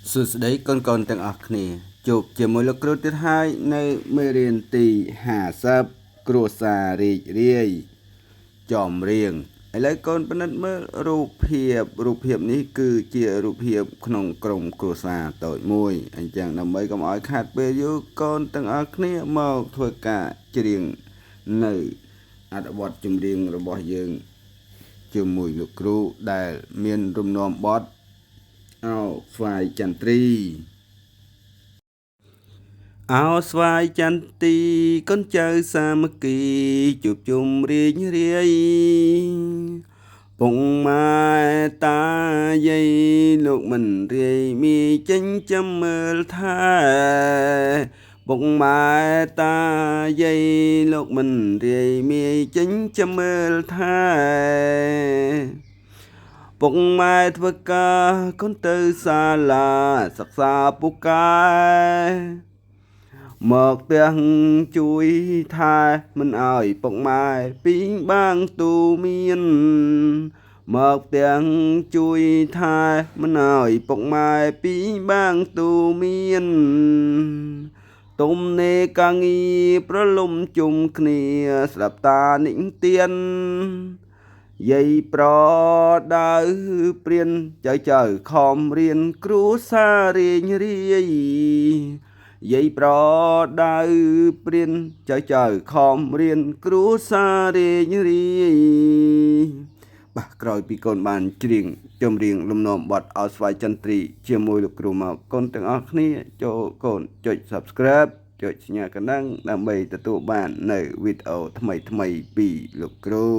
សួស្តីកូនៗទាំងអស់គ្នាជួបជាមួយលោកគ្រូទៀតហើយនៅមេរៀនទី50គ្រួសាររីករាយចំរៀងឥឡូវកូនពិនិត្យមើលរូបភាពនេះគឺជារូបភាពក្នុងក្រុមគ្រួសារតូចមួយអញ្ចឹងដើម្បីកុំឲ្យខាតពេលយូរកូនទាំងអស់គ្នាមកធ្វើការច្រៀងនៅអត្ថបទចម្រៀងរបស់យើងជាមួយលោកគ្រូដែលមានរំនាំបទអោស្វាយចន្ទ្រីអោស្វាយចន្ទ្រីកូនចៅសាមគ្គីជួបជុំរីករាយពុកម៉ែតាយាយលោកមិនរាយមានចិញ្ចឹមមើលថែពុកម៉ែតាយាយលោកមិនរាយមានចិញ្ចឹមមើលថែពុកម៉ែធ្វើការកូនទៅសាលាសិក្សាពូកែមកផ្ទះជួយថែមិនអើយពុកម៉ែពីងបាងទូមានមកផ្ទះជួយថែមិនអើយពុកម៉ែពីងបាងទូមានទុំនេកាងារប្រលំជុំគ្នាស្ដាប់តានិទានយាយប្រដៅព្រានចៅខំរៀនគ្រូសារៀងរាយយាយប្រដៅព្រានចៅខំរៀនគ្រូសារៀងរាយបាទក្រោយពីកូនបានច្រៀងចម្រៀងលំនាំបទអោស្វាយចន្ទ្រីជាមួយលោកគ្រូមកកូនទាំងអស់គ្នាចូលកូនចុច Subscribe ចុចសញ្ញាកណ្ដឹងដើម្បីទទួលបាននៅវីដេអូថ្មីៗពីលោកគ្រូ